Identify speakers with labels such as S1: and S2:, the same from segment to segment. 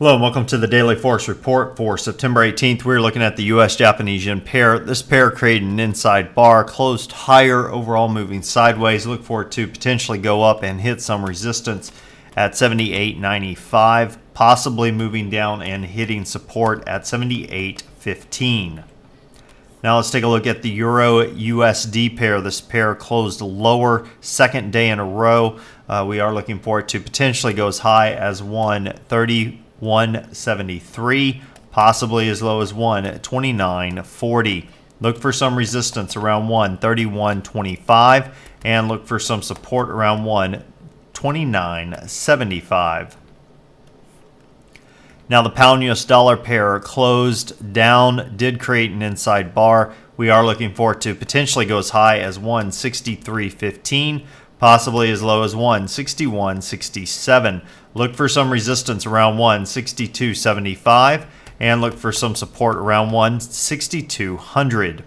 S1: Hello and welcome to the Daily Forex Report for September 18th. We're looking at the US-Japanese yen pair. This pair created an inside bar, closed higher, overall moving sideways. Look for it to potentially go up and hit some resistance at 78.95, possibly moving down and hitting support at 78.15. Now let's take a look at the Euro-USD pair. This pair closed lower, second day in a row. We are looking for it to potentially go as high as 131.73, possibly as low as 129.40. Look for some resistance around 131.25 and look for some support around 129.75. Now the pound US dollar pair closed down, did create an inside bar. We are looking for it to potentially go as high as 163.15, possibly as low as 161.67. Look for some resistance around 162.75 and look for some support around 162.00.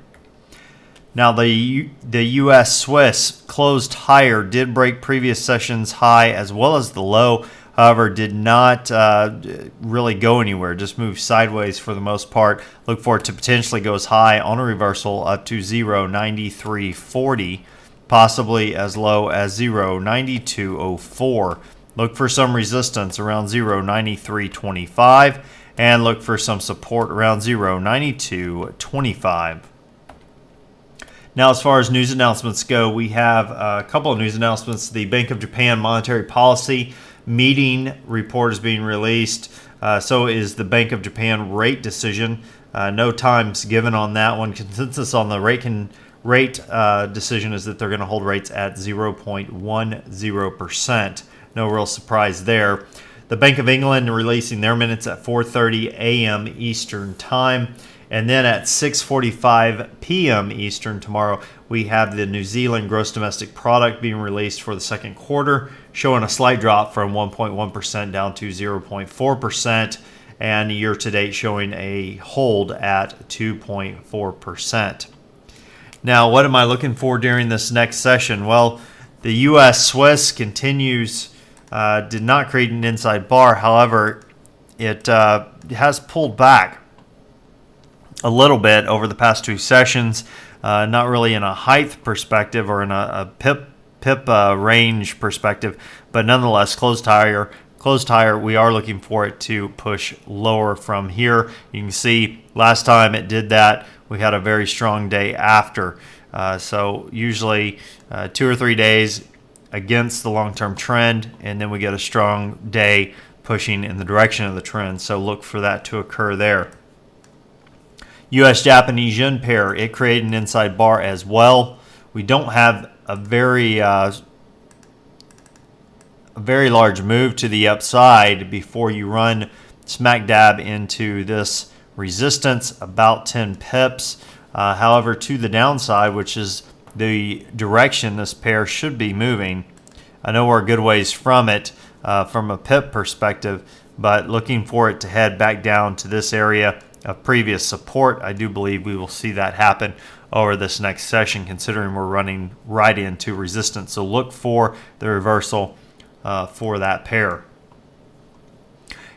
S1: Now the US Swiss closed higher, did break previous session's high as well as the low. However, did not really go anywhere, just moved sideways for the most part. Look for it to potentially go as high on a reversal up to 0.9340, possibly as low as 0.9204. Look for some resistance around 0.9325 and look for some support around 0.9225. Now, as far as news announcements go, we have a couple of news announcements. The Bank of Japan monetary policy meeting report is being released. So is the Bank of Japan rate decision. No times given on that one. Consensus on the rate decision is that they're going to hold rates at 0.10%. No real surprise there. The Bank of England releasing their minutes at 4:30 a.m. Eastern Time. And then at 6:45 p.m. Eastern tomorrow, we have the New Zealand gross domestic product being released for the second quarter, showing a slight drop from 1.1% down to 0.4%, and year-to-date showing a hold at 2.4%. Now, what am I looking for during this next session? Well, the U.S. Swiss continues, did not create an inside bar. However, it has pulled back a little bit over the past two sessions, not really in a height perspective or in a pip range perspective, but nonetheless closed higher. We are looking for it to push lower from here. You can see last time it did that, we had a very strong day after. So usually 2 or 3 days against the long-term trend, and then we get a strong day pushing in the direction of the trend. So look for that to occur there. US-Japanese yen pair, it created an inside bar as well. We don't have a very large move to the upside before you run smack dab into this resistance, about 10 pips. However, to the downside, which is the direction this pair should be moving, I know we're a good ways from it from a pip perspective, but looking for it to head back down to this area of previous support. I do believe we will see that happen over this next session, considering we're running right into resistance. So look for the reversal for that pair.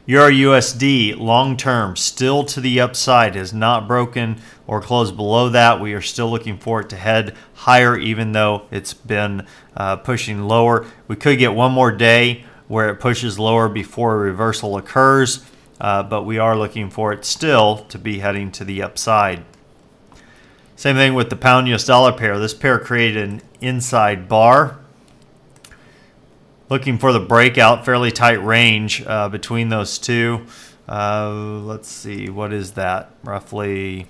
S1: Euro USD long term still to the upside, has not broken or closed below that. We are still looking for it to head higher, even though it's been pushing lower. We could get one more day where it pushes lower before a reversal occurs. But we are looking for it still to be heading to the upside. Same thing with the pound US dollar pair. This pair created an inside bar. Looking for the breakout, fairly tight range between those two. Let's see, what is that? Roughly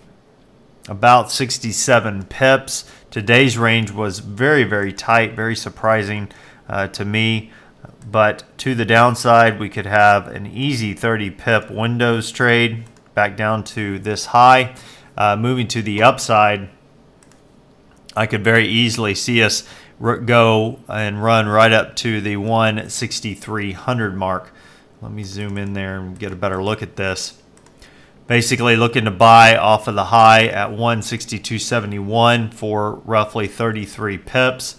S1: about 67 pips. Today's range was very, very tight, very surprising to me. But to the downside, we could have an easy 30 pip Windows trade back down to this high. Moving to the upside, I could very easily see us go and run right up to the 16300 mark. Let me zoom in there and get a better look at this. Basically looking to buy off of the high at 162.71 for roughly 33 pips.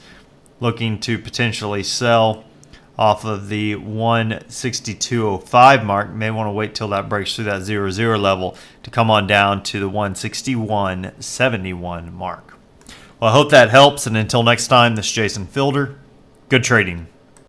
S1: Looking to potentially sell off of the 162.05 mark. You may want to wait till that breaks through that 0.0 level to come on down to the 161.71 mark. Well, I hope that helps, and until next time, this is Jason Fielder. Good trading.